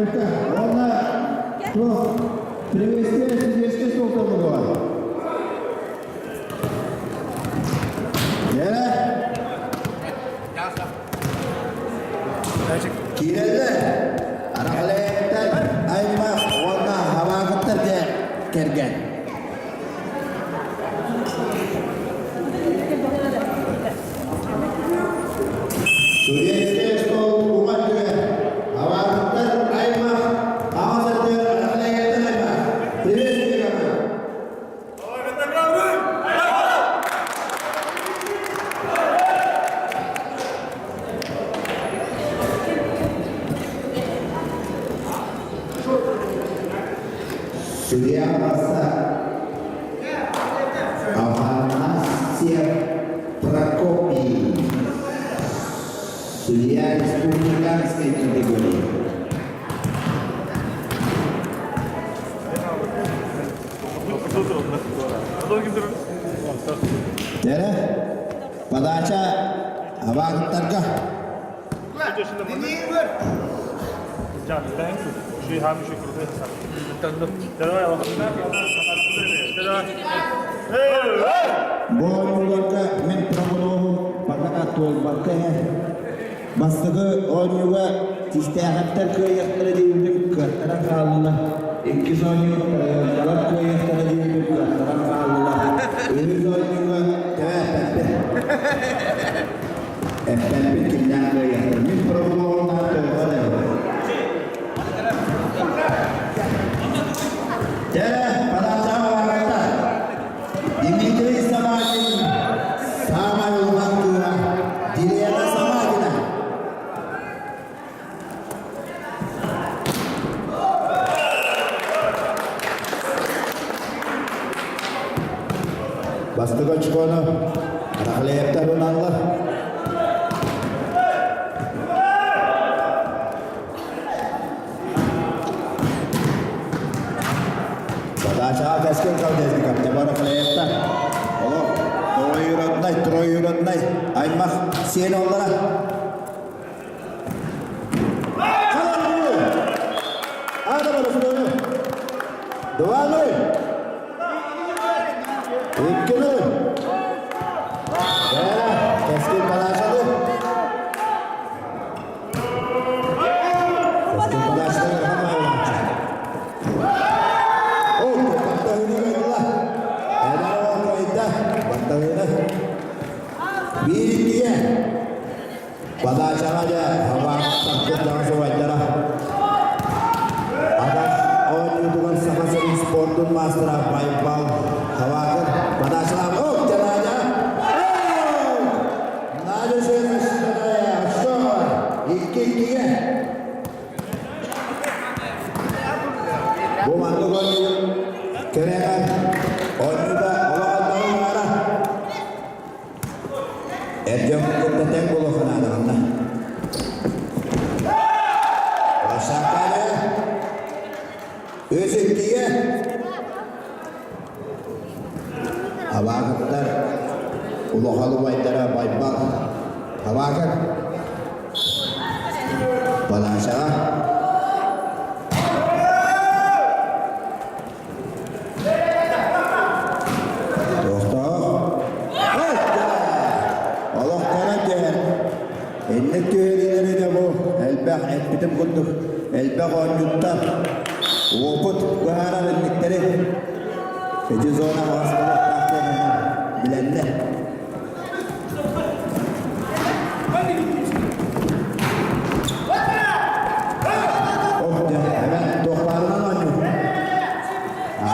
Америка. Она привести сидельский стол тоже была. Kirelle, araqlayaktan aymaq ona havaqitlarga kirgan. Sudiyasiga stol umatga havaqitlar aymaq hozirda araqlayaktan aymaq. Привет. Судья Маса Афанасьев Прокопий. Судья республиканской категории. Jadi, подача Авагтарга. Boğulurlarga men promonoğum pakat olmakta he. Bastığı oynuğa tisteyaklar köyakları değildim kırtaran kaldılar. İki oynuğa yalan köyakları değildim kırtaran kaldılar. Öbür oynuğa tevepeppe. Epeppe kimden köyaklar. Men promonoğumdan köyaklar. Jadi, pada saat Dimitri Samakin sama ulang dua dilihat sama kita. Bastıga çıkonu raklayıp da bunallah. Aşağı keskin kalacağız bir kapta. Bana klayıpta. Oğlum. Doğu yürütnay. Aymak seni onlara. Kalan bunu. Hadi bana şunu. Duvarlı. İkkili. Keskin kalaşalı. Keskin kalaşalı. Biriktiye pada acaranya hava takut jangan sewajarnya ada dengan sama sering sportun master paintball hava pada acara caranya nada saya iki bu mantukan kerengan juga Erjang kita tembul kena ada. Rasakannya, özür diye. Havakat, ulah halu baytara baybak, havakat. Balasa. Ennek tüyelileri de bu. Elbaq etbitim kunduk. Elbaq oyuncular. Okut bahara ennekleri. Feci zona vasıflı tahtlarına bilenler. Oh ya, hemen doklarından oynuyor.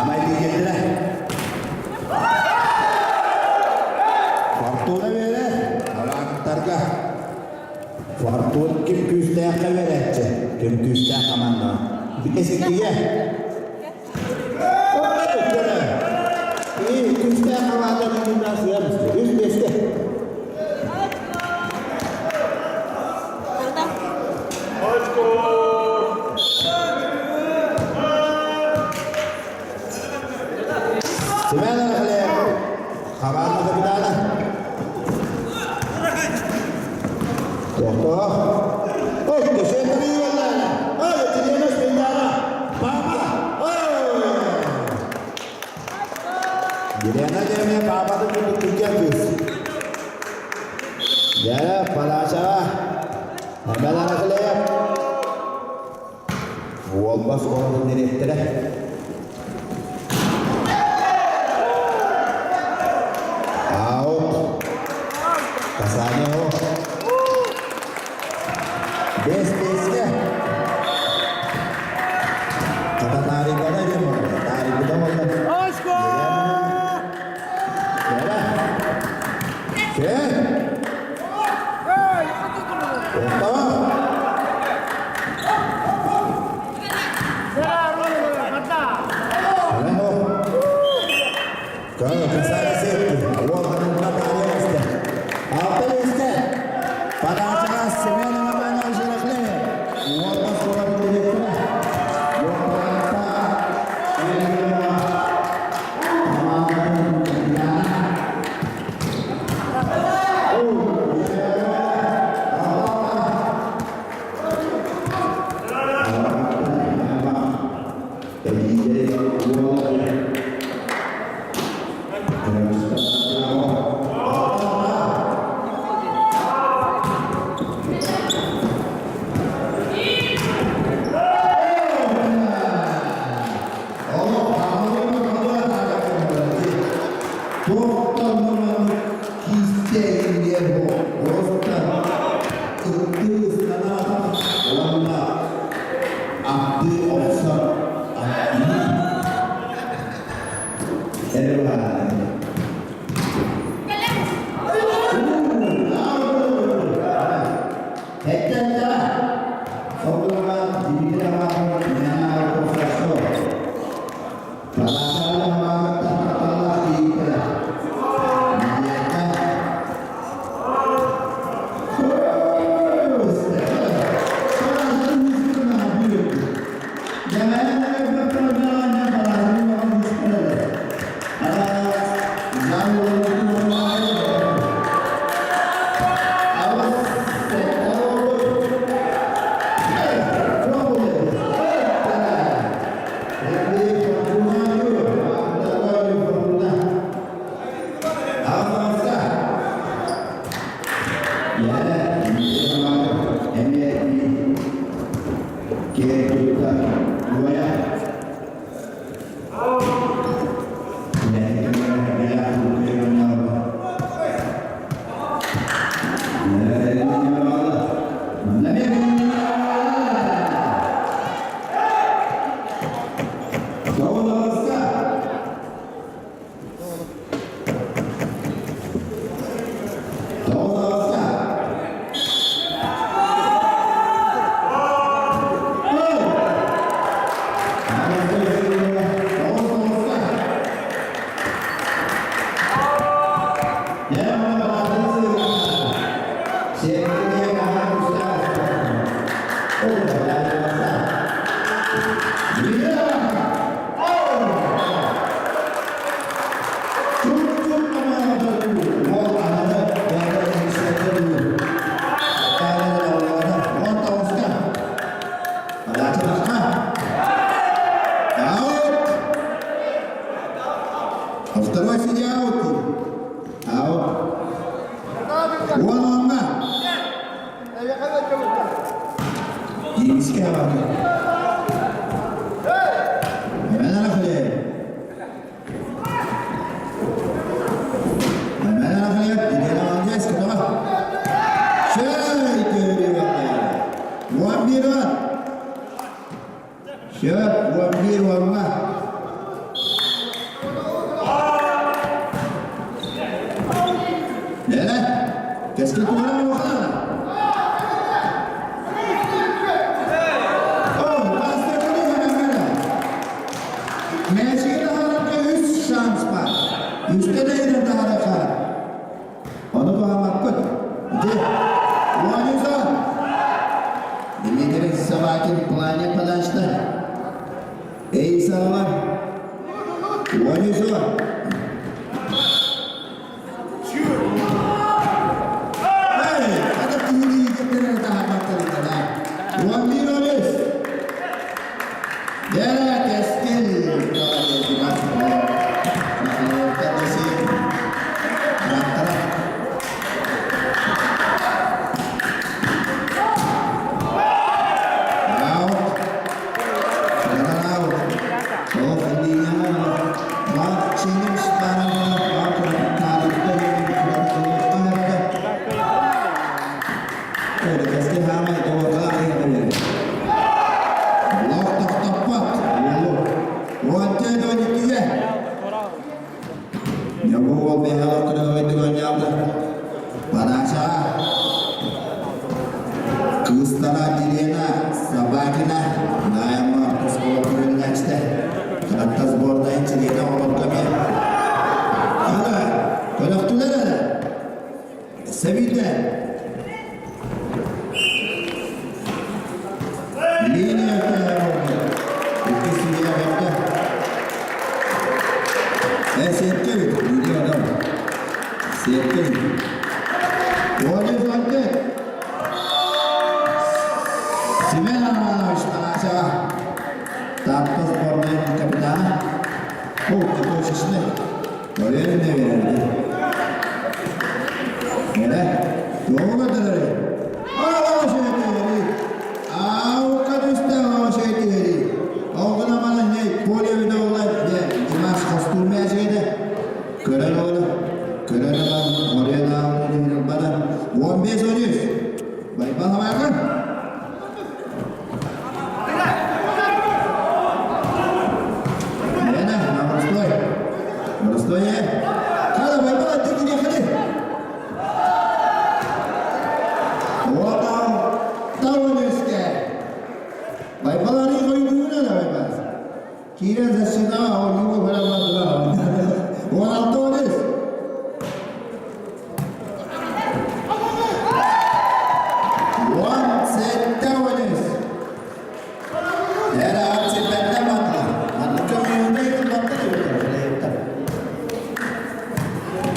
Ama ilgilendiler. Fortuna böyle. Havaktarga. Fortun kim küsteye verecek? Kim küsteye kamanda? Bir kesik diye. İyi küsteye kamanda bundan sıyarız. Üst beste. Sebenarnya kalian kabar masa kita lah. Doktor, oh, kesentrian lah. Ah, jadi mas. Gidene gelmeye bağladık gibi Türkiye kız. Gel palaşa. Hemen araklayıp. Olmaz oğlum direktire. Out. Kasane o. Destekle. Kata tarik ada dia mau. Tarik kita mau. Osko! Gel. Gel. Tamam. Kalau kesana situ, uang akan berapa dia mesti. Apa mesti? Pada acara semena mana usianya? Uang masuk orang direktur. Uang berapa? Второй судья аут. Аут. One on one. Yemizke var. Hemen arafaya. Hemen arafaya. Gidelim alacağız. Tamam. Şöyle bir bakayım. One bir var. Şöyle one bir var. Qu'est-ce que tu as là? Oh, basta konuşma. Messi daha 3 şans var. Üstte de daha rakar. Onu bağlamak kötü. Hadi. Ulanıyorsa. Dimitriy Savakin plane подошла. Эй, Сава. Уlanıyorsa. Aşağı. Taptos Bornay'ın kapitanı. Bu koşuşunu. Oraya ne verirdi? Nere? Doğru kadar. O şey değil. O kadar üstte o şey değil. O kadar bana ne? Polya bir de olan ne? Dimaş kostürmeye şeyde. Gören oğlum. Gören adam. Oraya da aldı. Bana 15 oluyor. Bay bana bakın. Stoje. Kada bay bana tekini yakaladı. O adam tavır üstte. Bay balanın koyduğuna da bay bana. Kiren zaşına o yuva falan var. 16 olmuş.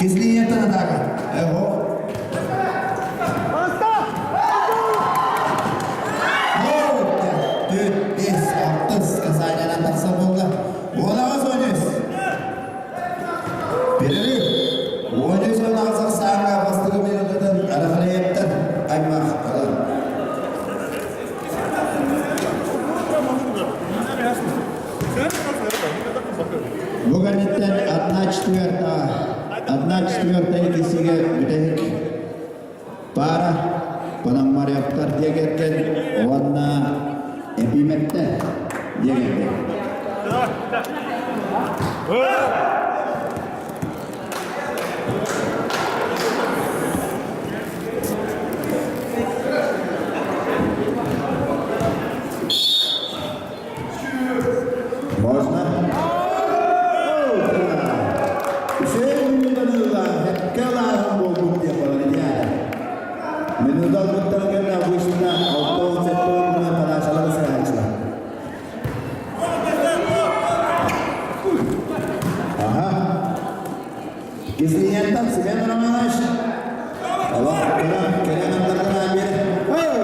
Kisliye tanıdaga. Evo. Basta. Dört, beş, altı kazayla taksa buldu. Olamaz oynuyoruz. Birini. Oynuyoruz oynarsak sağına bastığı bir ödeden. Arafına yepten. Aymak. Bugün itten 64 kişiye müdahik para penamar yaptar dia gerken warna epimette dia gerken. Можно? Menudal betul kena wisna auto setor pada salah saya. Aha. Kislinya tak sebenarnya ramai. Allah kena nampak ambil. Oh,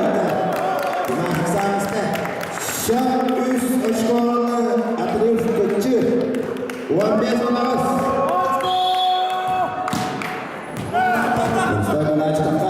nah sampai. Şah üst eşkol atrif kecil. Uang biasa lawas. Sudah mulai cekak.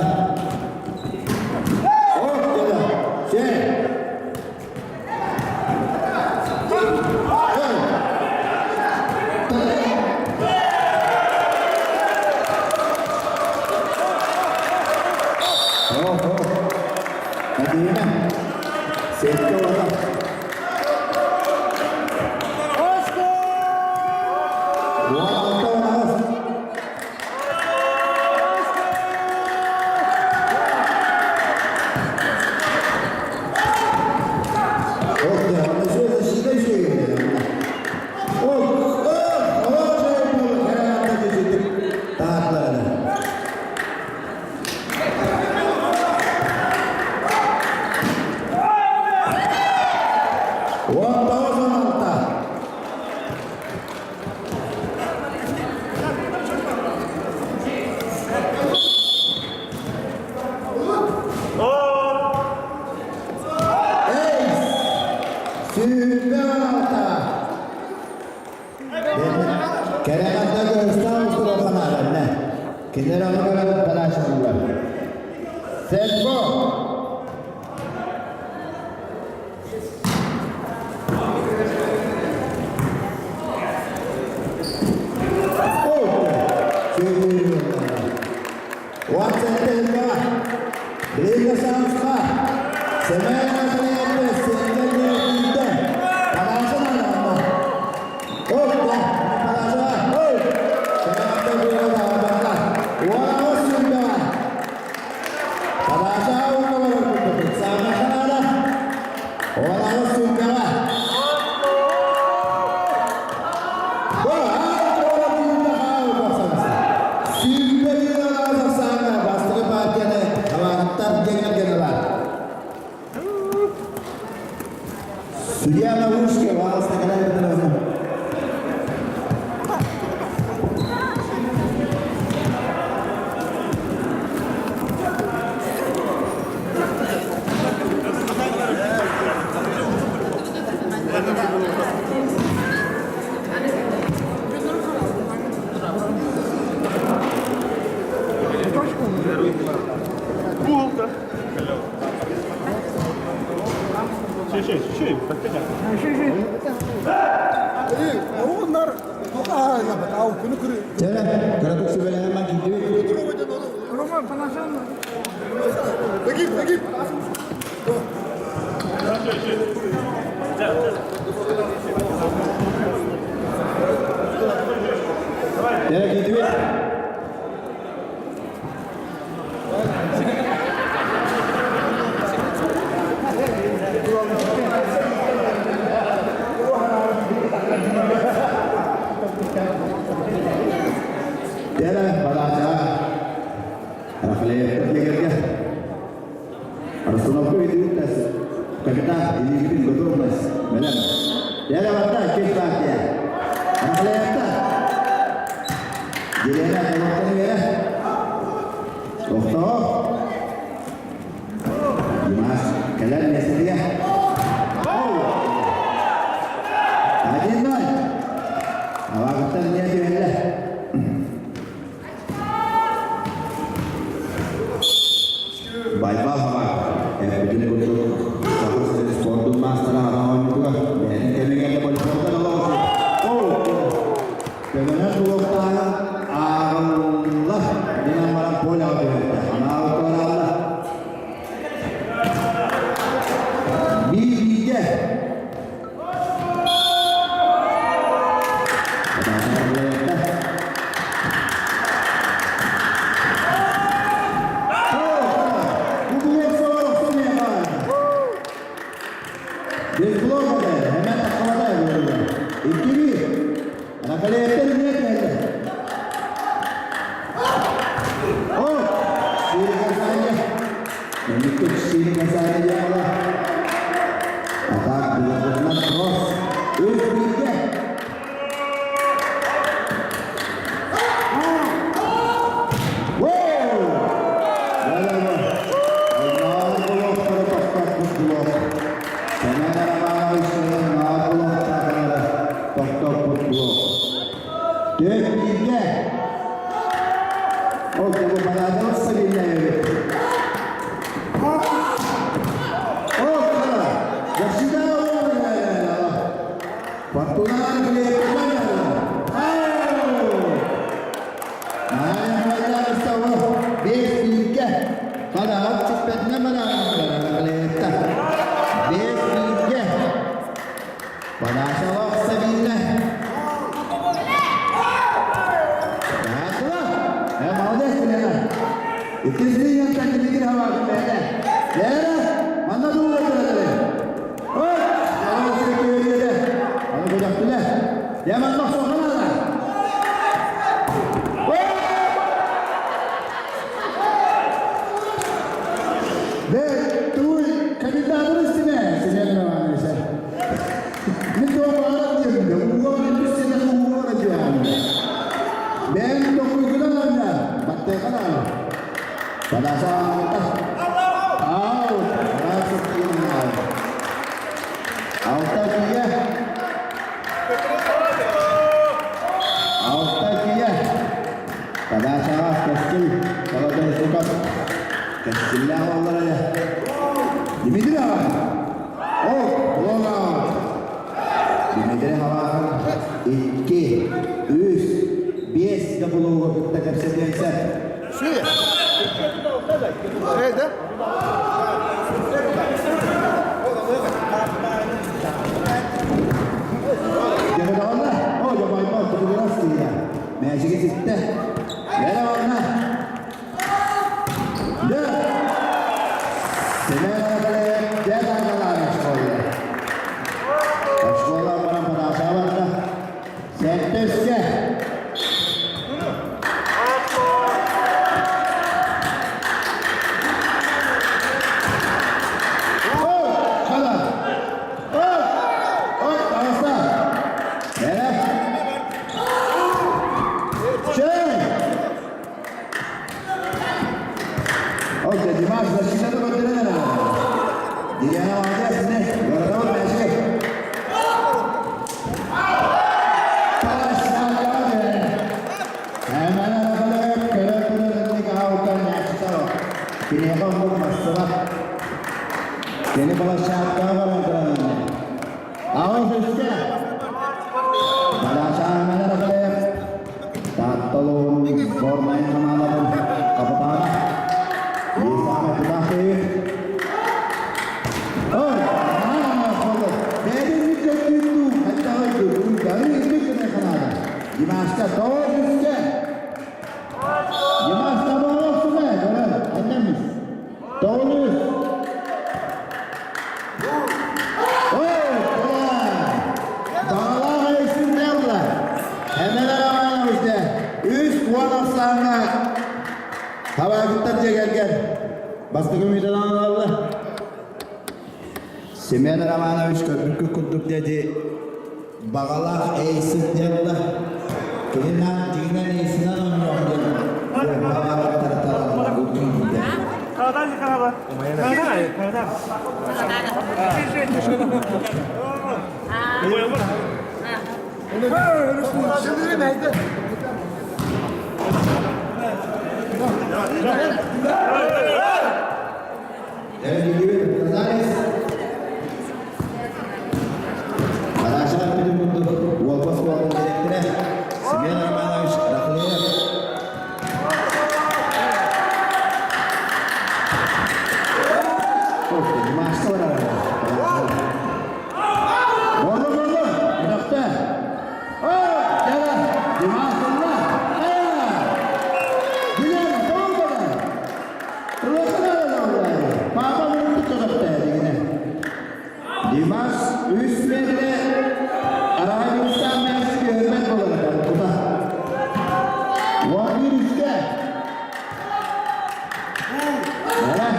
onlar tahu kena kena. Jangan, kalau tu sebenarnya mah gitu. Roman panasan. Lagi. Jangan gitu. Jangan baca. Anak lepas kerja. Harus tolong itu tas. Kita ini bikin kotor mas. Benar. Jangan baca kita ya. Anak lepas. Jadi ada yang ya. Doktor. Mas, kalian ya sedia. Ajin non. Awak kata dia lah. Baik-baik apa? Begini untuk satu sport masalah orang juga. Dan kami yang boleh sport Allah. Bagaimana dua tangan Allah dengan malam pola Allah. Allah. Bija. Palasya üstte. Balaşa hemen arasında. Tattalon formayı tamamladı. Kapıdan. İsabet Ulahi. Oh, oldu. Benim bir kötüydü. Hatta oydu. Bunları izleyip ne kadar. Dimaş'ta doğru üstte. Dimaş'ta doğru üstte. Görelim. Annemiz. Doğru üstte. Hava gittikçe gelgen. Bastığı müydüden aldı. Simen Ramanovic köprükü kurduk dedi. Bağalak eysin dedi. Dinen eysinden anlıyor dedi. Bağalak taraftarlar kurduk dedi. Karadan yıkanalar. Karadan. Şimdi neydi? Evet, gibi. Kazanız. Arkadaşlar bizim bunu Wolfos Wolfos direktire. Simen Ramanovic rakılıyor. Çok maçta var arada. Borlu. Bir dakika. Oh, gel. Dimaş'la. Dimas üst medre Arabistan Mersi bir hürmet olarak bu da. Vahir üstte. Evet.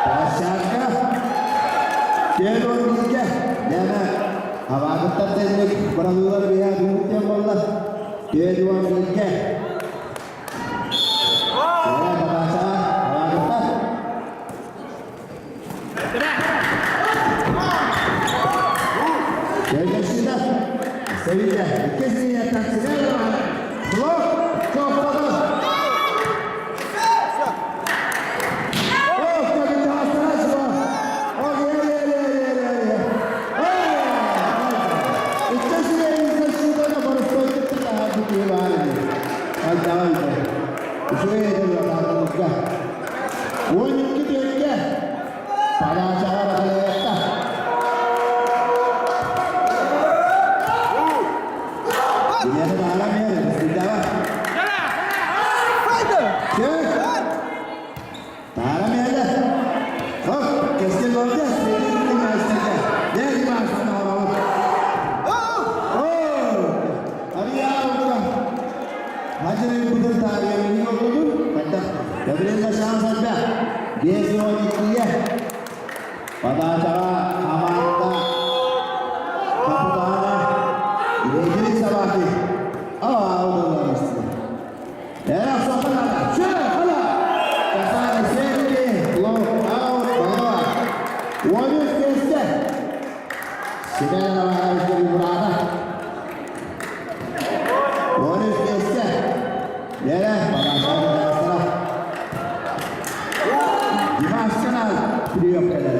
Başarka. Gel o bilge. Yani havadıkta tezmek bırakıyorlar veya yumurtlayan varlar. Gel o bilge. Sevilla, kesin yatan sigara var. Blok, çok fazla. Oh, tabii ki hastalar şu an. Oh, ye. İçerisine elimizde şurada da barış koyduk da hadi diye var. Hadi devam edelim. Şuraya edelim arkadaşlar. 12 dakika. Para aşağı bakalım. Dünyada da alamıyoruz. Bir daha. Haydi. Çık. Alamıyoruz. Hop. Keskin olacağız. Sevgili üniversitede. Gel gibi aslında havalı. Hadi ya oğlum. Hacı'nın budur tarihi minik oldu. Hatta. Gabriel'le şans hatta. Gezi o gittiye. Pada acara Hamanta. Kapıdağına. İlgili sabahki. Allah'ım işte. Eğer sohbetler. Şöyle hala. Kasane sevgili. Long out. Baba. Wajib keste. Simen Ramanovic burada. Wajib keste. Yere. Bana sana. Dimas kenal. Video kenal.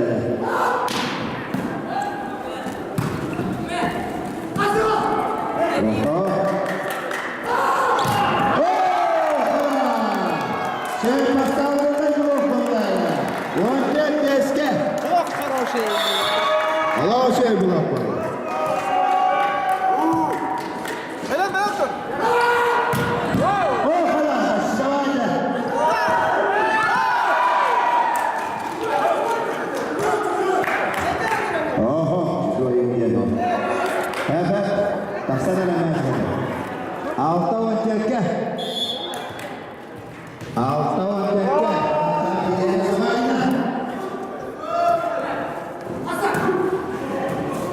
Allah şey bulak var. Helal ne yaptın? Oh hala şavayla. Oho, şu iyi. Evet. Taksana hemen. Altta vuracak. Altta vuracak.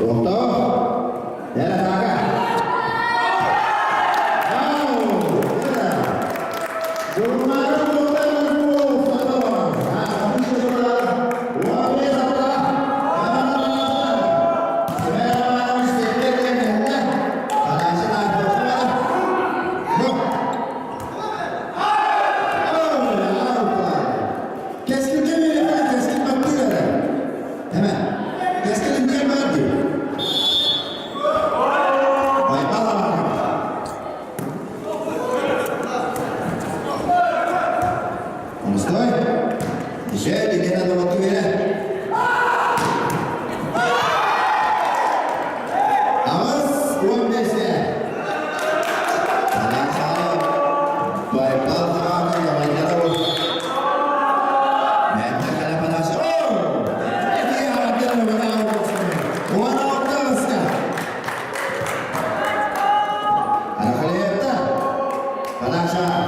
Oto. Dera saga. Стой! Еще Елена Новотуля. Аваз 15'e. Anahtar. Baykal Kağan'ın yalaylara vur. Mehmet Kale Panaşı. Ne diye hareket mi bana vurursun? Ulan orta ıska. Arakale yaptı. Panaşı.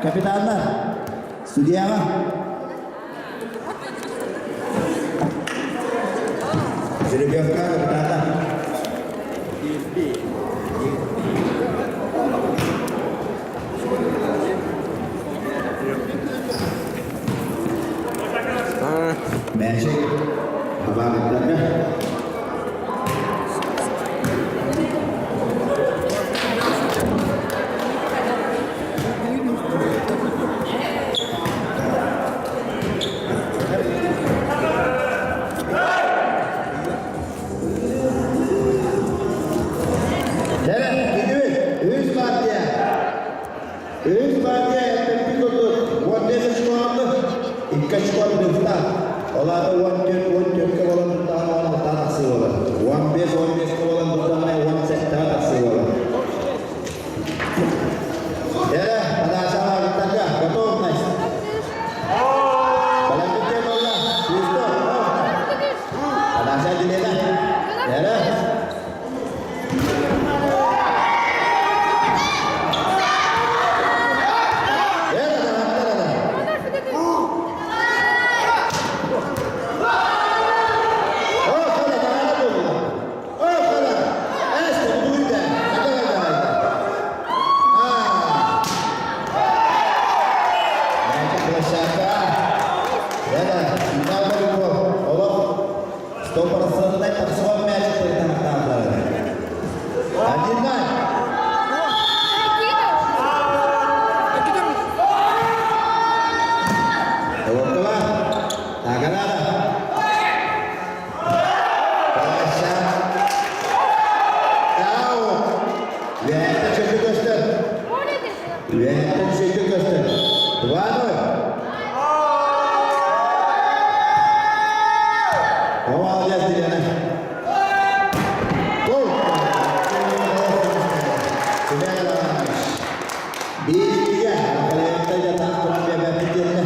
Kapitanlar, studiya mı? Жеребьевка, kapitanlar. Mercek, haberlerine. Olah Stopper'ın da takısı olmayacak taraftarları. Acilden. Doğru. Taganada. Başa. Bravo. Ve çocuk göster. Ve çocuk göster. Bravo. Hava alacağız dilene. Gol. Bir ya. Kalau yang tak kurang dia berfikirnya.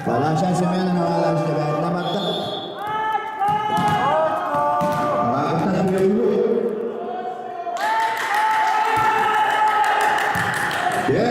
Balasan semuanya nawalan sudah nama tak. Kita sambil dulu. Ya.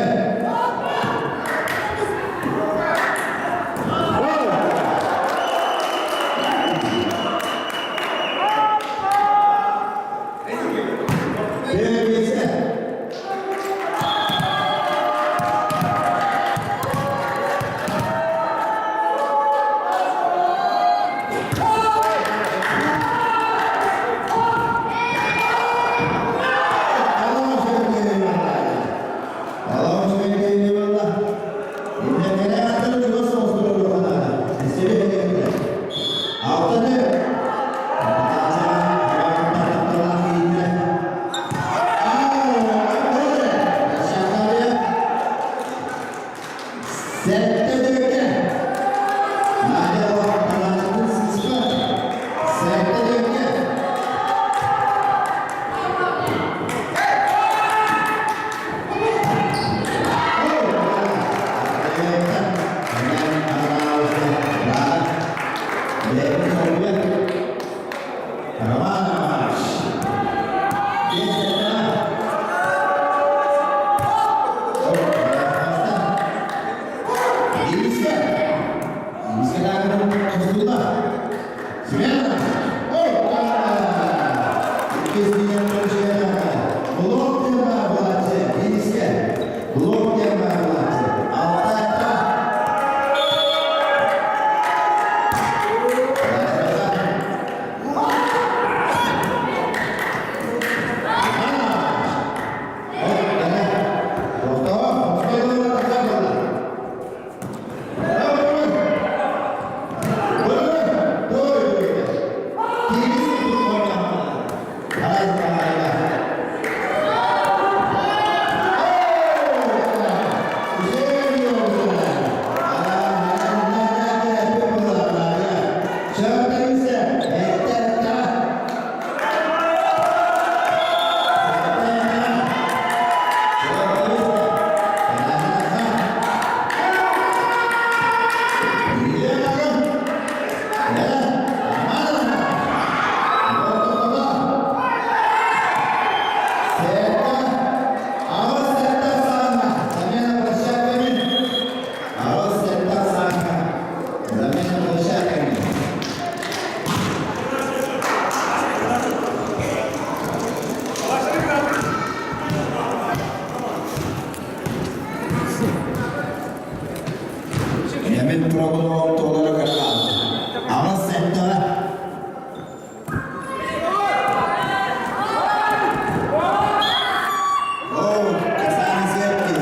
Hemen programı olarak açalım. Ama sen de Kasani Zerki.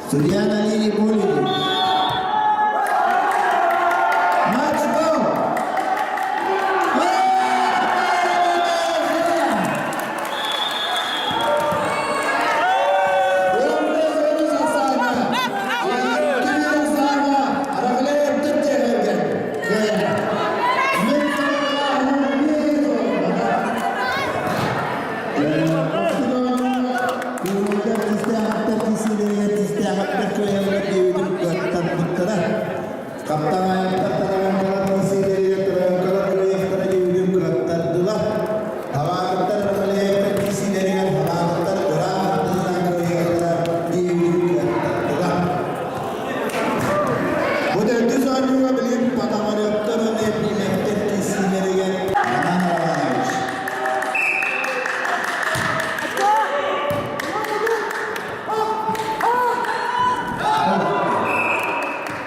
Sudiana Lili Poli.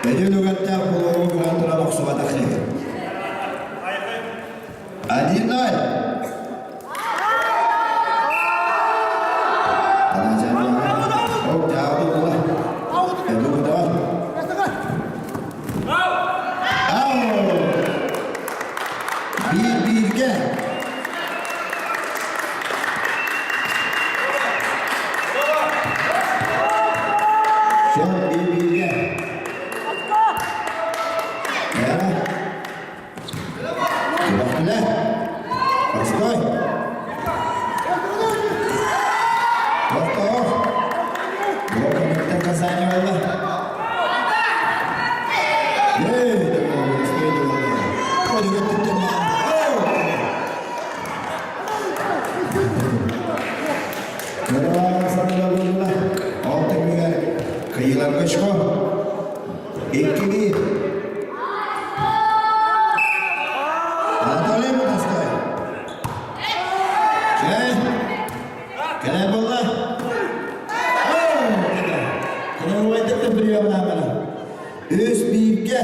Benim lügatta kuluğumu güventura baksuğa takriye. Adil Noy. Anacan ya. Oh, jauh pula. Itu betul. Bir. Son bir. Ya. Baktılar. Baskoy. Baktı o. Bu komikten kazanıyor valla. Hadi götürdüm ya. Merhaba sana da altı güzel kıyılar kaçko. İki bir. Anatoly mı Baskoy? Kena bola. Kena wajib beriam nama. Üst birge.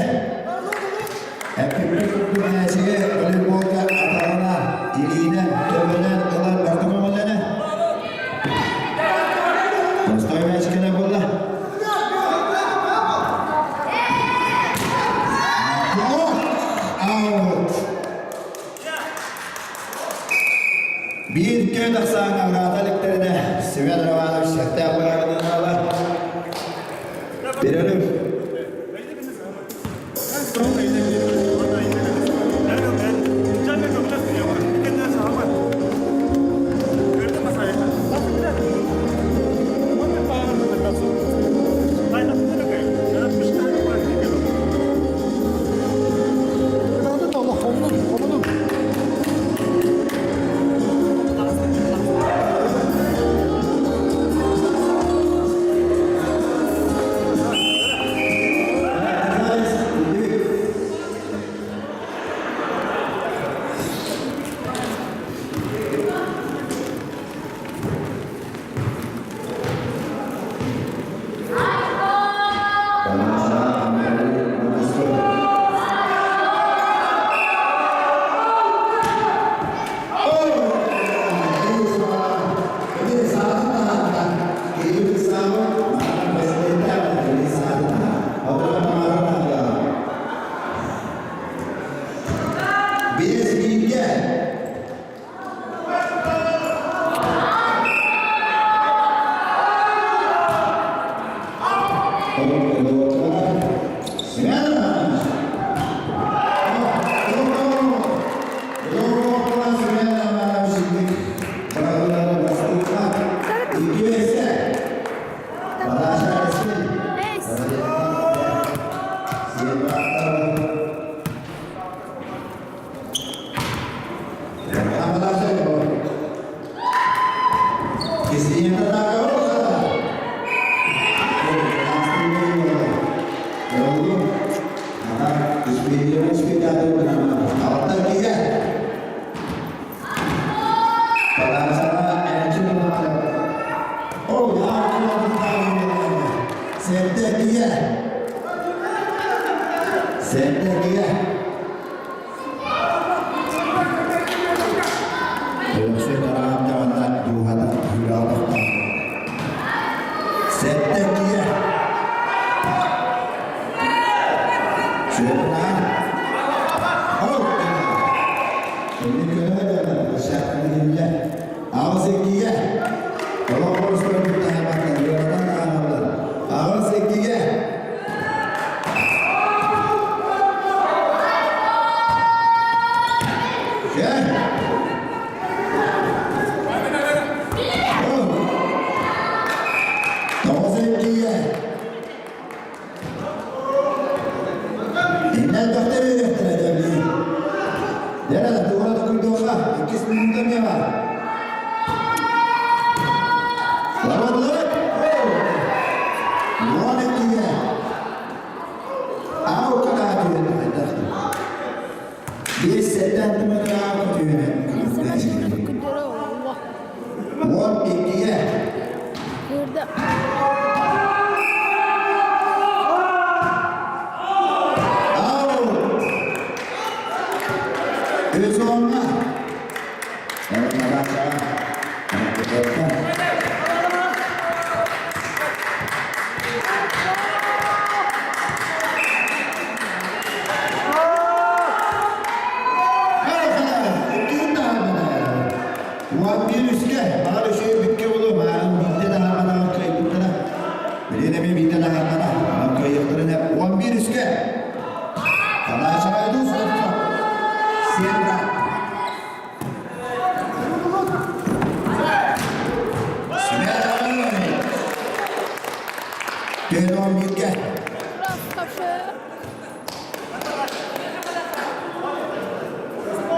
Happy birthday size voleybol atalar, dilinden, dövülen kalan bardımalarına. Baskoy meşkene bola. Out. Bir kez aksana avradeliklerine Sivil Ravana Şehte Abdülhamid'in Allah. Bir ölüm.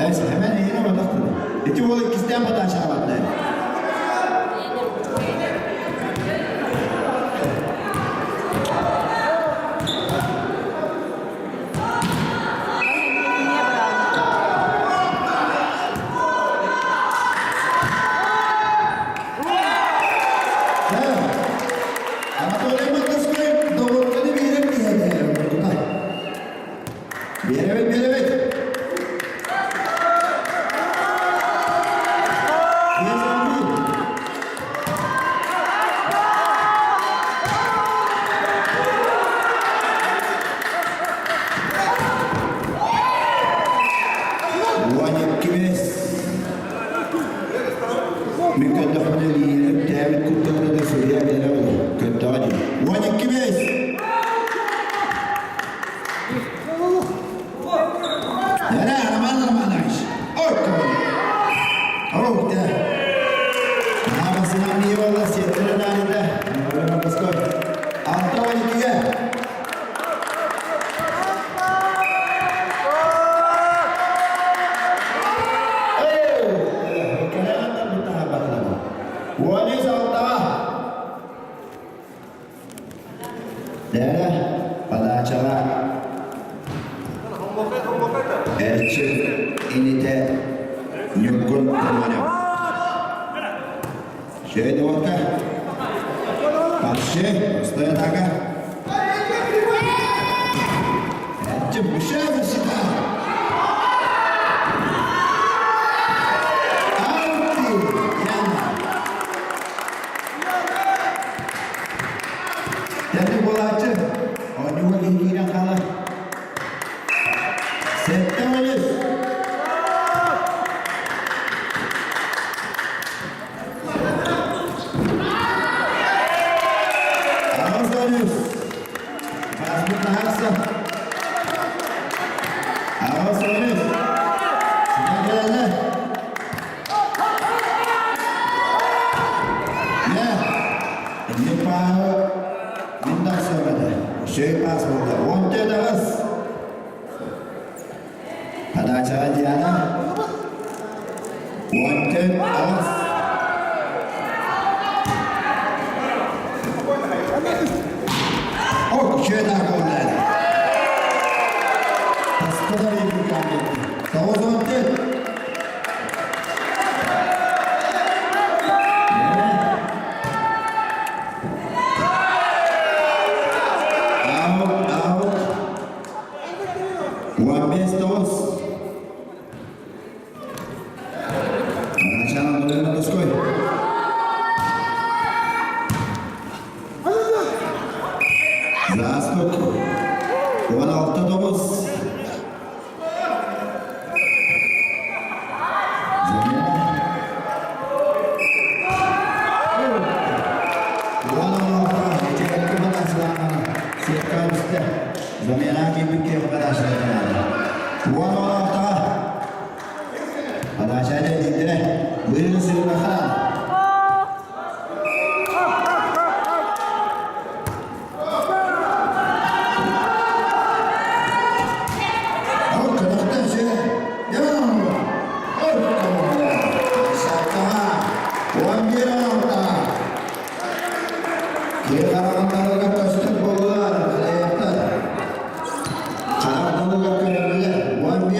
Evet, hemen yine bakalım. İki bol ikisinden pataş avatlar. Pada acara Ercik ini teh nyukun kemana? Saya doakan Pasih, saya takan Ercik besar besar Jadi bola aja, orang juga gigi yang kalah. Settle aja. Awas Danius, masuk bahasa. Awas Danius, sedang jalan. Ya, ini Pak. Minta sahabat, saya pas muda, wanted awas. Pada acara Diana, wanted awas. Oh, saya tak boleh. Pasti ada ibu kami. Tahu wanted. Zastuk, 16 Zamana ki bikin pada sahaja. Wah, tak. Pada sahaja di sini, beri silakan. One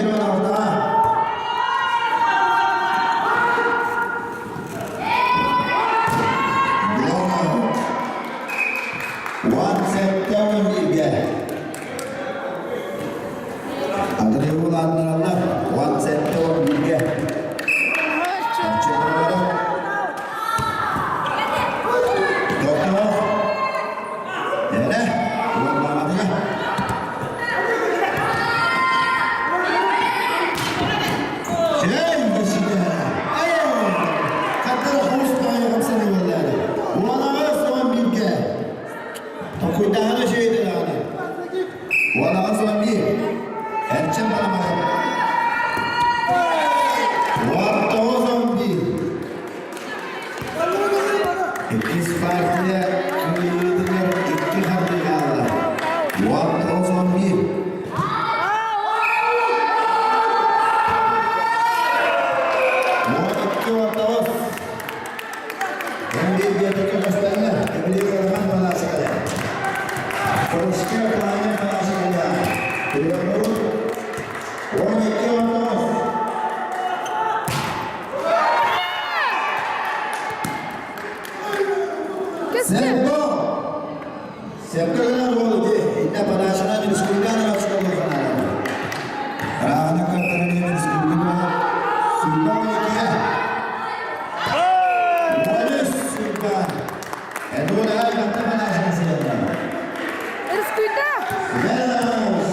Nere? Ulan ya. Daha da şeydir yani. Bu adamın sonra bir. Erçen bana bakın. Vatta o zaman bir. İkiz partiye kıyıdılar. İki harbi kaldı. Vatta o zaman bir. Bu iki vatta o. Hem bir yerdeki gösterler. Hem bir yerdeki bana aşağıya. Polisi yapılanın karşısında Duyuyor 12 olmaz. Sevko kadar oldu. İnne panaşına bir sıkıntı açık oldu falan. Rahane kartlarını bir sıkıntı var. Sülba 12'ye. Polis Sülba. Edul her kartı panaşına sıyırdı. Escuta! Vamos,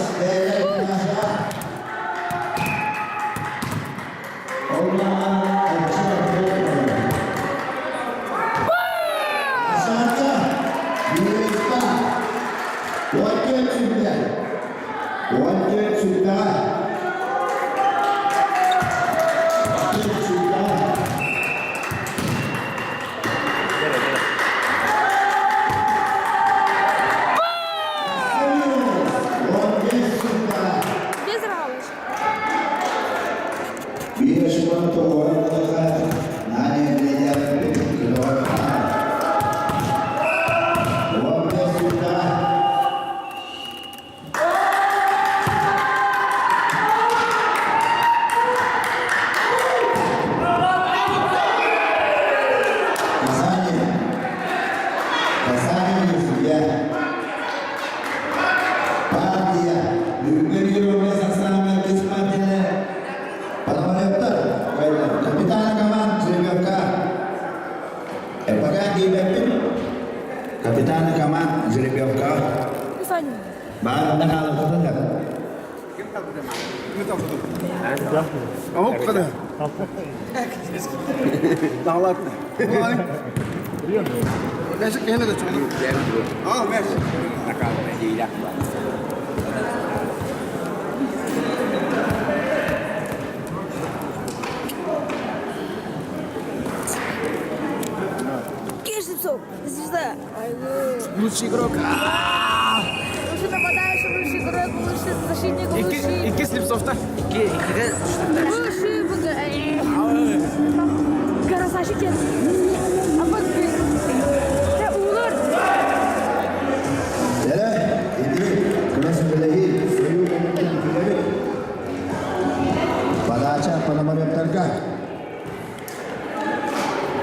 Без рауш. Kapitan Kaman Zrebiovka. Саня. Baru nakalo ko doon. Ama bu kadar. Dağlar. Biliyor musun? Meşik yine de çoğunluk. Al meşik. Кишницу. Звезда. Лучший игрок. Лучший нападающий, лучший игрок, лучший защитник, лучший... İki slipsofta. Лучший... Красавчик. А вот ты. Да, Улар. Yere, ini kelas belahi, suyu mungkin kita. Pada acara pada mana terkah.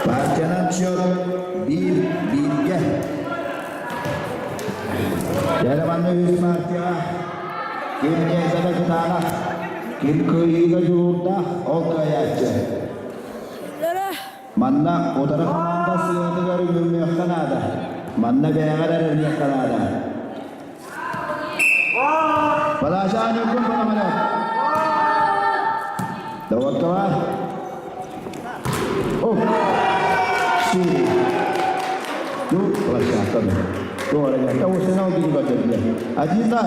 Bacanan syur bilge. Yere mana wismartia. Kimnya sana kita nak. Kim kiri juta, oke aja. Manna udara kamanda siyade dari dunia Kanada. Manna beaga dari dunia Kanada. Pelajaran hukum pada mana? Dawat kawan. Oh, si. Tu pelajaran. Tu orang yang tahu senang di baca dia. Ajita.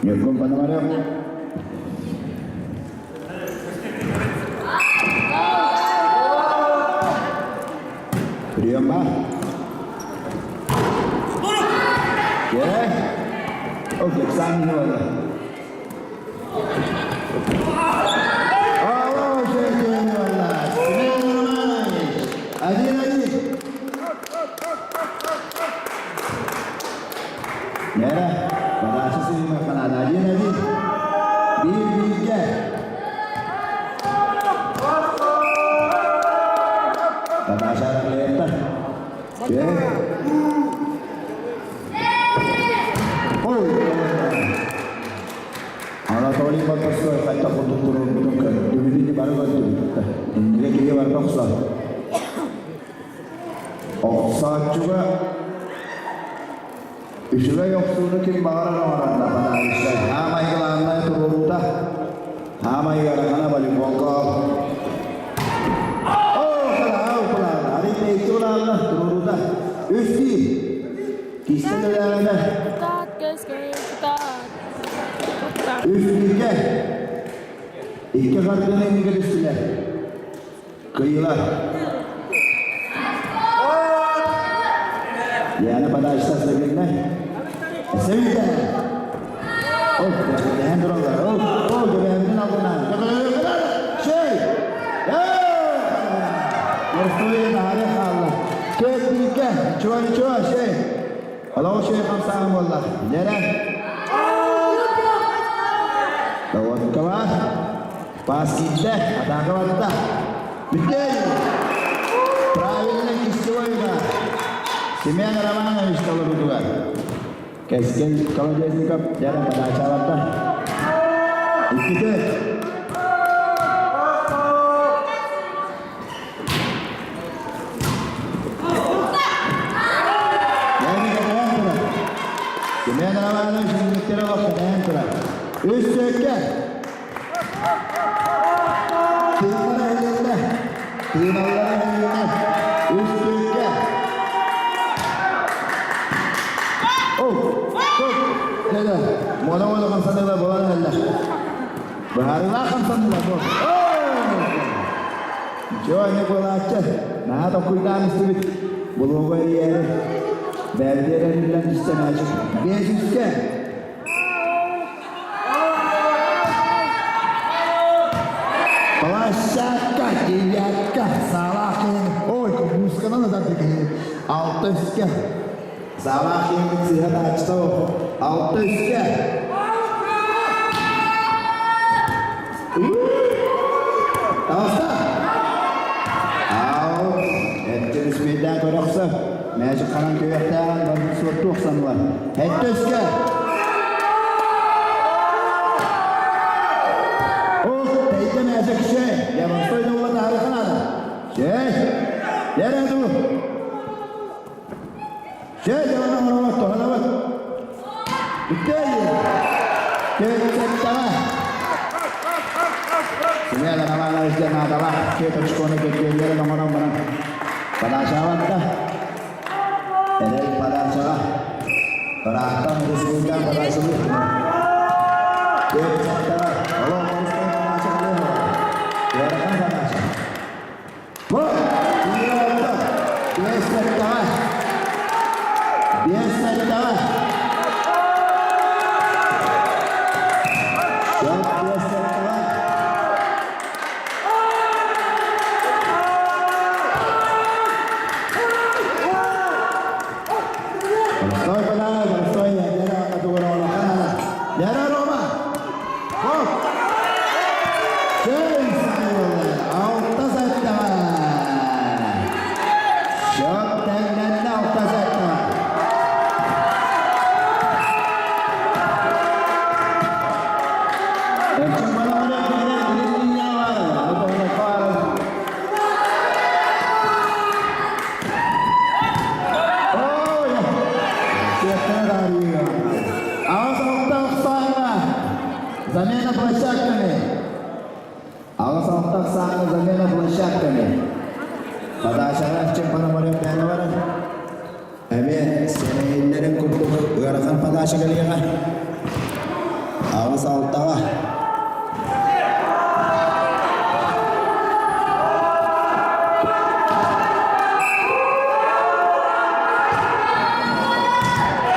Hukum pada mana? Diam bah. Ya. Okey, sana wala. Oh, jadi wala. Adi lagi. Ya, pada asas ini makan adi lagi. Bilge. Pada asas kelihatan. Ya. Oh. Anatoly Bakasov kata untuk turun ke. Dulu ini baru baru. İndire kiye var yoksa. Saatçıga Üsüle yoksulunu kim bağıran oranla bana işte. Hamay yılanla turulda. Hamay yarakana bali bongol. Kula. Hari peyti olanla turulda. Üstü. Kiste de devene. Üstü İki kartını ingir üstüne. Kıyılar. Yani pada istas sebelumnya, sebelumnya, jangan dorong lah, jangan aku nak, Syekh, ya, Rasulullah hari Allah, ketiga, cuaca Syekh, kalau Syekh kamsah Allah, jalan, lawan kawan, pas kita, ada kawan tak, betul, perawilan istiwa Sembilan ramai habis kalau berdua. Keskin kalau dia sikap jarang pada acara dah. Itu deh. Jadi katakan tu. Sembilan ramai habis mikir apa katakan tu. Üstteki. Tiada helah. Tiada helah. Üstteki. Kaya, mula-mula kang sanila buwan nila. Bahari na kang sanila po. Joy niya po lahat siya. Nakatakoy namin stupid. Bulong ko yung Belediye nilang işte na siya. Besis siya. Palaşaka, giyaka, salakin. Oy, kumuska na natin kayo. Altos ka. Salahin sihat açtı o. Altı üstte. Tamamsa. Out. Ettiniz meydan koroksa. Mecik kanan köyekten bazı suatu oksanlar. Etti üstte. Oh, teyze mecik şey. Yaman soyda ulan harika adam. Şey. Nereye dur? Şey jangan orang tua lawat. Betul. Kita Semua nama Islam adalah kita sekolah kecil orang-orang pada sahabat dah. Dari pada sahabat. Perhatian disebutkan pada sebelum. Kita kalau mesti masuk dulu. Biarkan pada sahabat. Wah, dia betul. Biasa kawan. Biasa kawan. Biasa kawan. Bersoy pada, bersoy ya. Jara satu orang kanan. Jara Roma. Oh. Auto satu. Shot dan auto satu. Zamena belasakkan Awas otak sana zamena belasakkan pada acara cempan mereka penawaran Amin sebenarnya kumpul gerakan pada acara lihat awas otak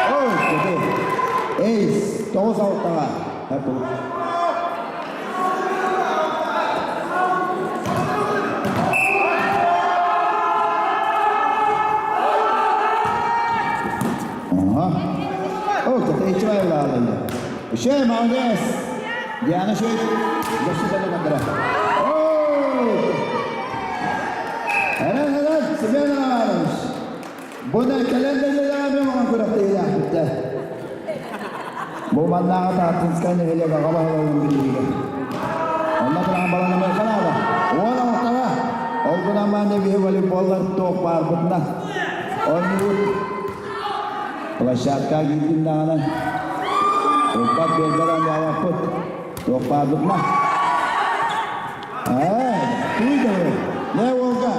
oh gitu todos otak satu. Oh, kita coba lah. Syekh Maudis. Dia anak Syekh. Bersih dalam negara. Oh. Helal. Sebenarnya. Bukan kalender dalam yang orang kurang tidak. Betul. Bukan nak tahu sekarang ni dia kakak bawa yang beli. Allah telah bawa nama kenapa? Walau tahu. Olgun mane bir voleybollar top var bunda. Oynuyor. Площадка gidin dağına. Topat berberan yavaş put. Top var bunda. Duydu. Ne oldu?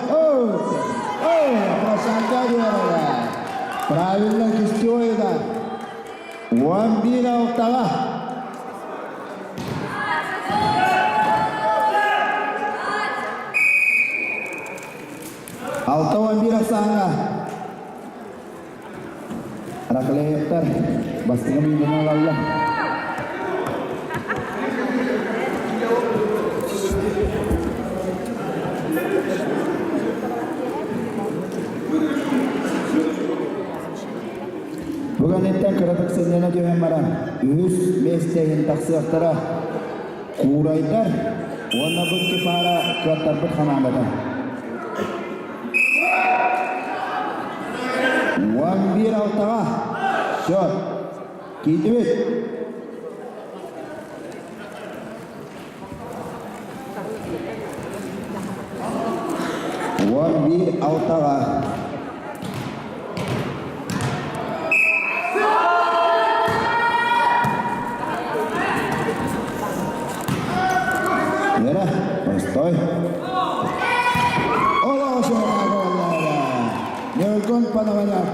Площадка diyorlar. Правильно кистёйда. 11 алтаға. Alta 11 aksaanga. Rakleter bastığı minuna lalla. Bukan enten keratak sendena kemen maran. Üs mestehin taksiyaklara kuraytar. Wana bukti para kuatarbut hamamatan. Bir altağa şut gidip bir altağa Mira, estoy. Hola, Nyelkon pa naman yan.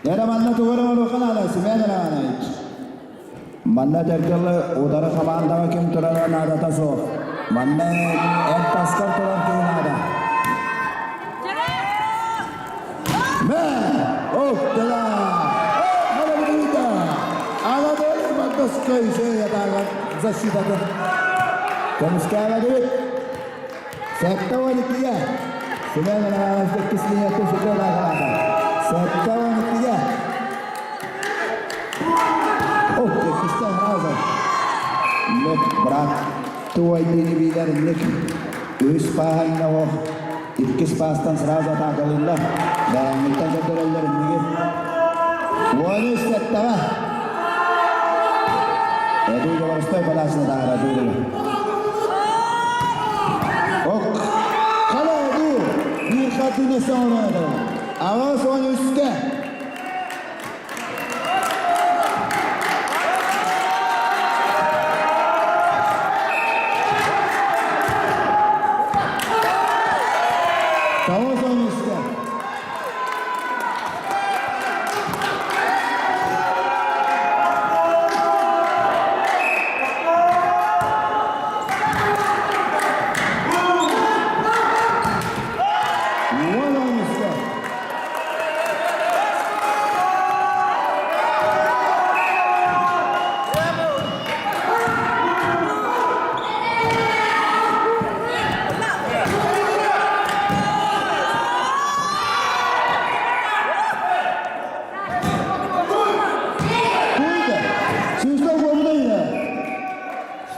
Yara manna tuwara mo kan ala simena na ana ich. Manna terkala udara khamanda kim turana nada taso. Manna ek taskar turan kim nada. Me, oh tela. Hala bida. Ala dole matos koi se yataga zashida ta. Kamskala de. Sekta wali kiya. Simena na ana kisliya to shukra lagada. Sekta wali kiya. Kista razı. Nek bırak. Tuay dini bilir nek. Üç pahalina o. İkis pastan razı takalilla. Dan minta jadurallar nige. Wani settava. Edu javarstoy palasna dara dulu. Ok. Kala edu. Bir katine sonra da. Avaz on üstte. Avaz on üstte.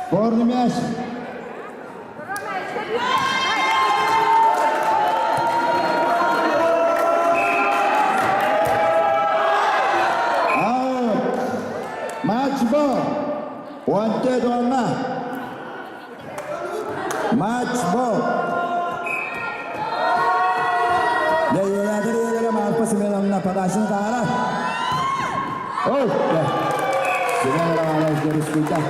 Sporny мяч. Match ball. Wanted on match ball. Dari mampu sembilan padasan ke arah. Oh, ya. Sembilan lawan jurus kita.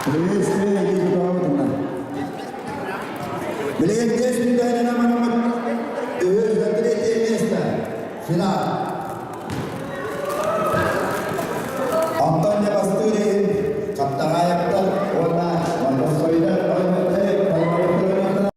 Приветствую.